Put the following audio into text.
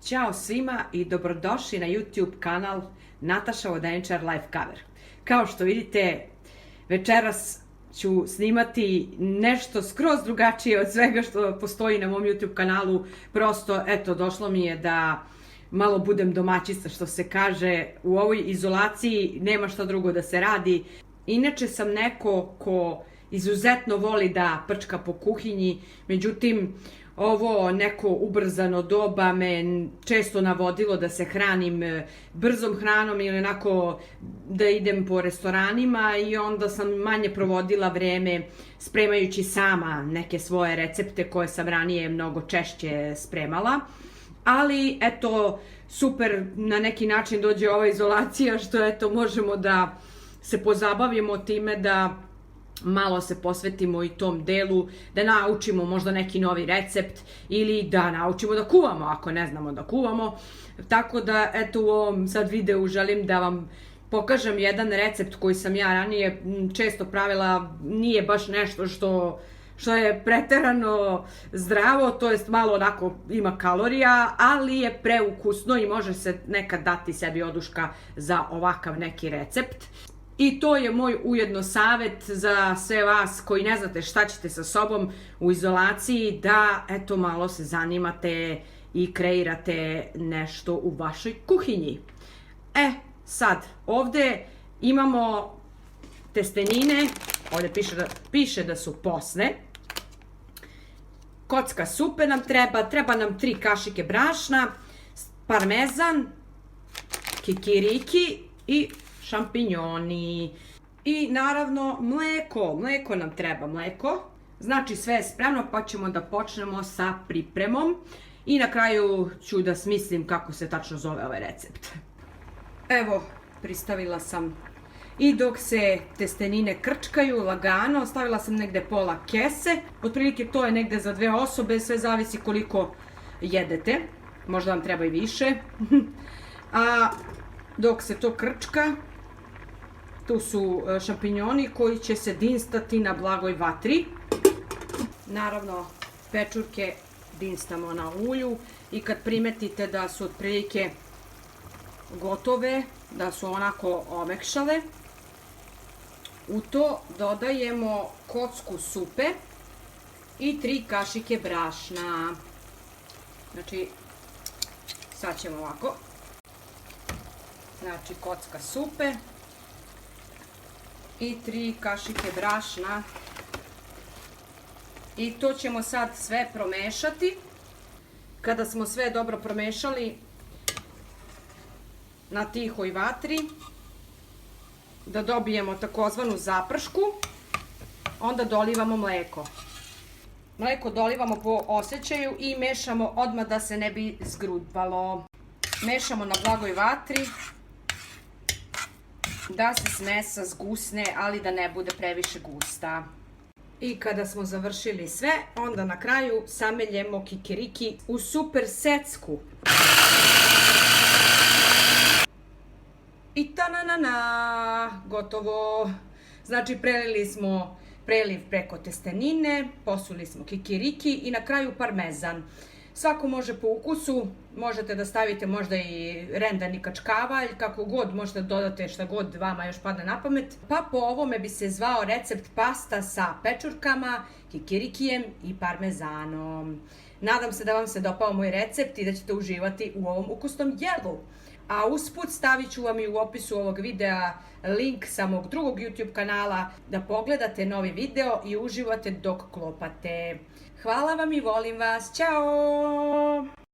Ćao svima i dobrodošli na YouTube kanal Nataša Vodenčar Life Cover. Kao što vidite, večeras ću snimati nešto skroz drugačije od svega što postoji na mom YouTube kanalu. Prosto, eto, došlo mi je da malo budem domaćica, što se kaže. U ovoj izolaciji nema šta drugo da se radi. Inače sam neko ko izuzetno voli da prčka po kuhinji, međutim, ovo neko ubrzano doba me često navodilo da se hranim brzom hranom ili onako da idem po restoranima i onda sam manje provodila vreme spremajući sama neke svoje recepte koje sam ranije mnogo češće spremala. Ali eto, super na neki način dođe ova izolacija što eto možemo da se pozabavimo time da malo se posvetimo i tom delu, da naučimo možda neki novi recept ili da naučimo da kuvamo ako ne znamo da kuvamo. Tako da eto u ovom sad videu želim da vam pokažem jedan recept koji sam ja ranije često pravila. Nije baš nešto što je preterano zdravo, to jest malo onako ima kalorija, ali je preukusno i može se nekad dati sebi oduška za ovakav neki recept. I to je moj ujedno savjet za sve vas koji ne znate šta ćete sa sobom u izolaciji, da eto malo se zanimate i kreirate nešto u vašoj kuhinji. Sad, ovde imamo testenine, ovde piše da su posne. Kocka supe nam treba nam 3 kašike brašna, parmezan, kikiriki i šampinjoni. I naravno mleko nam treba, Znači sve je spremno pa ćemo da počnemo sa pripremom i na kraju ću da smislim kako se tačno zove ovaj recept. Evo, pristavila sam i dok se testenine krčkaju lagano, stavila sam negde pola kese, otprilike to je negde za 2 osobe, sve zavisi koliko jedete, možda vam treba i više. A dok se to krčka, tu su šampinjoni koji će se dinstati na blagoj vatri. Naravno, pečurke dinstamo na ulju i kad primetite da su otprilike gotove, da su onako omekšale, u to dodajemo kocku supe i 3 kašike brašna. Znači, sad ćemo ovako. Znači, kocka supe i 3 kašike brašna. I to ćemo sad sve promešati. Kada smo sve dobro promešali na tihoj vatri, da dobijemo takozvanu zapršku, onda dolivamo mleko. Mleko dolivamo po osjećaju i mešamo odmah da se ne bi zgrudvalo. Mešamo na blagoj vatri da se smesa zgusne, ali da ne bude previše gusta. I kada smo završili sve, onda na kraju sameljemo kikiriki u super secku. I ta-na-na-na, gotovo. Znači prelili smo preliv preko testenine, posuli smo kikiriki i na kraju parmezan. Svako može po ukusu, možete da stavite možda i rendani kačkavalj, kako god, možete da dodate šta god vama još padne na pamet. Pa po ovome bi se zvao recept pasta sa pečurkama, kikirikijem i parmezanom. Nadam se da vam se dopao moj recept i da ćete uživati u ovom ukusnom jelu. A usput stavit ću vam i u opisu ovog videa link sa mog drugog YouTube kanala da pogledate novi video i uživate dok klopate. Hvala vam i volim vas. Ćao!